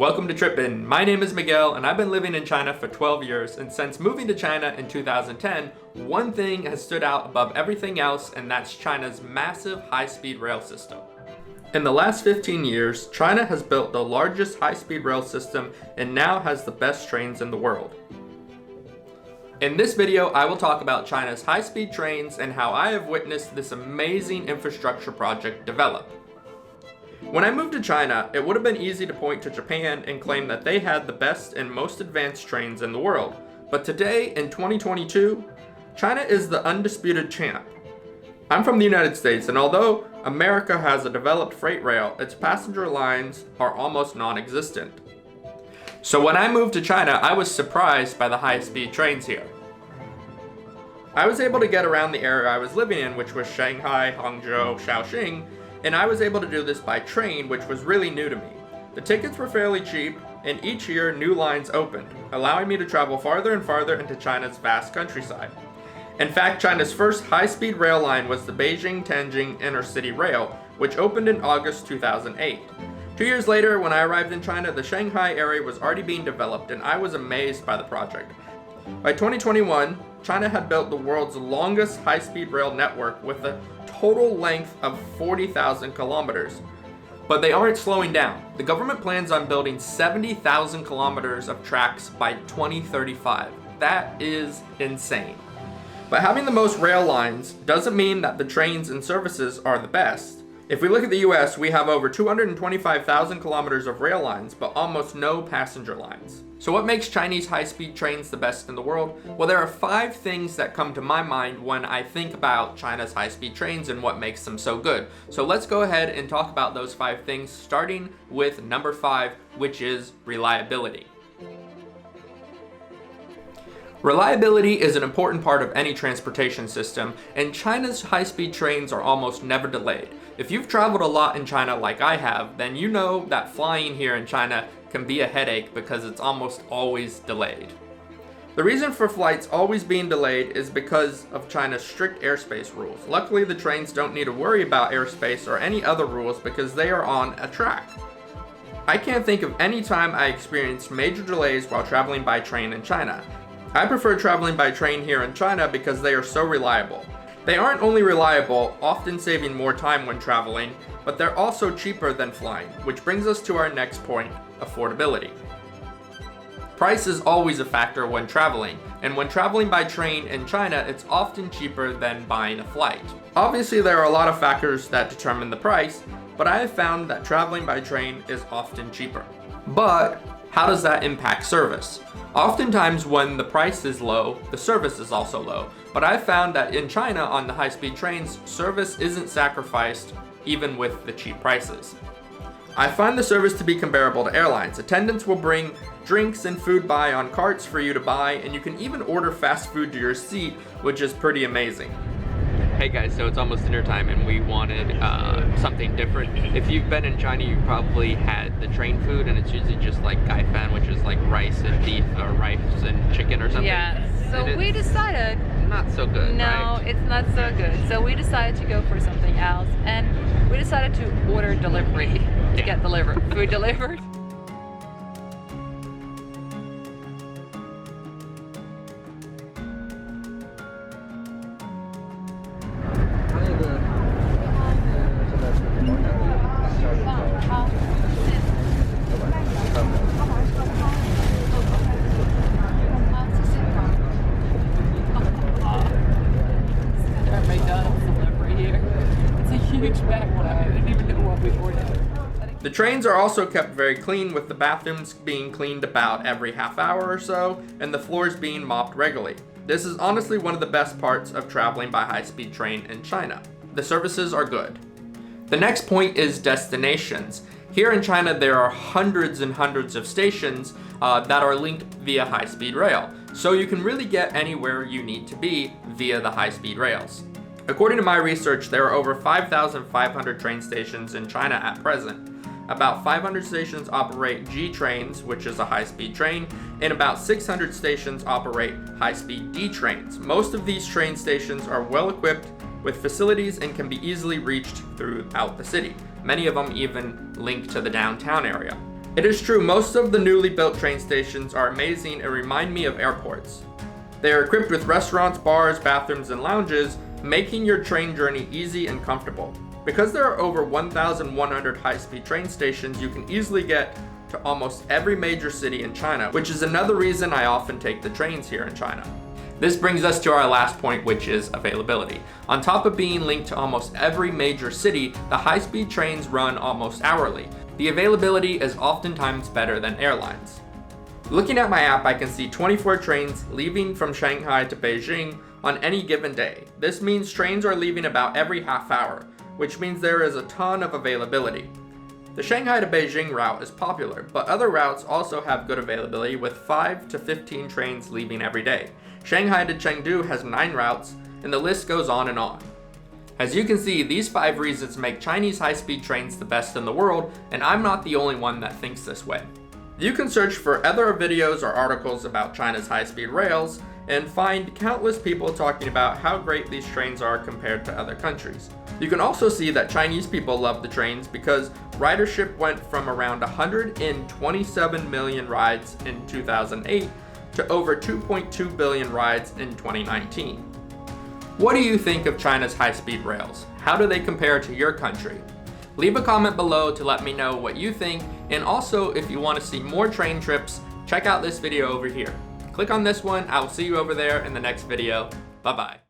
Welcome to TripIn. My name is Miguel and I've been living in China for 12 years, and since moving to China in 2010, one thing has stood out above everything else, and that's China's massive high-speed rail system. In the last 15 years, China has built the largest high-speed rail system and now has the best trains in the world. In this video, I will talk about China's high-speed trains and how I have witnessed this amazing infrastructure project develop. When I moved to China, it would have been easy to point to Japan and claim that they had the best and most advanced trains in the world. But today, in 2022, China is the undisputed champ. I'm from the United States, and although America has a developed freight rail, its passenger lines are almost non-existent. So when I moved to China, I was surprised by the high-speed trains here. I was able to get around the area I was living in, which was Shanghai, Hangzhou, Shaoxing, and I was able to do this by train, which was really new to me. The tickets were fairly cheap, and each year new lines opened, allowing me to travel farther and farther into China's vast countryside. In fact, China's first high-speed rail line was the Beijing-Tianjin intercity rail, which opened in August 2008. 2 years later, when I arrived in China, the Shanghai area was already being developed, and I was amazed by the project. By 2021, China had built the world's longest high-speed rail network with a total length of 40,000 kilometers. But they aren't slowing down. The government plans on building 70,000 kilometers of tracks by 2035. That is insane. But having the most rail lines doesn't mean that the trains and services are the best. If we look at the US, we have over 225,000 kilometers of rail lines, but almost no passenger lines. So what makes Chinese high-speed trains the best in the world? Well, there are 5 things that come to my mind when I think about China's high-speed trains and what makes them so good. So let's go ahead and talk about those 5 things, starting with number 5, which is reliability. Reliability is an important part of any transportation system, and China's high-speed trains are almost never delayed. If you've traveled a lot in China like I have, then you know that flying here in China can be a headache because it's almost always delayed. The reason for flights always being delayed is because of China's strict airspace rules. Luckily, the trains don't need to worry about airspace or any other rules because they are on a track. I can't think of any time I experienced major delays while traveling by train in China. I prefer traveling by train here in China because they are so reliable. They aren't only reliable, often saving more time when traveling, but they're also cheaper than flying, which brings us to our next point, affordability. Price is always a factor when traveling, and when traveling by train in China, it's often cheaper than buying a flight. Obviously, there are a lot of factors that determine the price, but I have found that traveling by train is often cheaper. But how does that impact service? Oftentimes when the price is low, the service is also low. But I've found that in China on the high-speed trains, service isn't sacrificed even with the cheap prices. I find the service to be comparable to airlines. Attendants will bring drinks and food by on carts for you to buy, and you can even order fast food to your seat, which is pretty amazing. Hey guys, so it's almost dinner time and we wanted something different. If you've been in China, you've probably had the train food, and it's usually just like gai fan, which is like rice and beef or rice and chicken or something. Yeah, so we decided not so good. No, right? It's not so good. So we decided to go for something else, and we decided to order delivery to get food delivered. The trains are also kept very clean, with the bathrooms being cleaned about every half hour or so, and the floors being mopped regularly. This is honestly one of the best parts of traveling by high-speed train in China. The services are good. The next point is destinations. Here in China, there are hundreds and hundreds of stations that are linked via high-speed rail, so you can really get anywhere you need to be via the high-speed rails. According to my research, there are over 5,500 train stations in China at present. About 500 stations operate G trains, which is a high-speed train, and about 600 stations operate high-speed D trains. Most of these train stations are well equipped with facilities and can be easily reached throughout the city. Many of them even link to the downtown area. It is true, most of the newly built train stations are amazing and remind me of airports. They are equipped with restaurants, bars, bathrooms, and lounges, making your train journey easy and comfortable. Because there are over 1,100 high-speed train stations, you can easily get to almost every major city in China, which is another reason I often take the trains here in China. This brings us to our last point, which is availability. On top of being linked to almost every major city, the high-speed trains run almost hourly. The availability is oftentimes better than airlines. Looking at my app, I can see 24 trains leaving from Shanghai to Beijing on any given day. This means trains are leaving about every half hour, which means there is a ton of availability. The Shanghai to Beijing route is popular, but other routes also have good availability with 5 to 15 trains leaving every day. Shanghai to Chengdu has 9 routes, and the list goes on and on. As you can see, these 5 reasons make Chinese high-speed trains the best in the world, and I'm not the only one that thinks this way. You can search for other videos or articles about China's high-speed rails and find countless people talking about how great these trains are compared to other countries. You can also see that Chinese people love the trains because ridership went from around 127 million rides in 2008 to over 2.2 billion rides in 2019. What do you think of China's high-speed rails? How do they compare to your country? Leave a comment below to let me know what you think, and also if you want to see more train trips, check out this video over here. Click on this one. I will see you over there in the next video. Bye bye.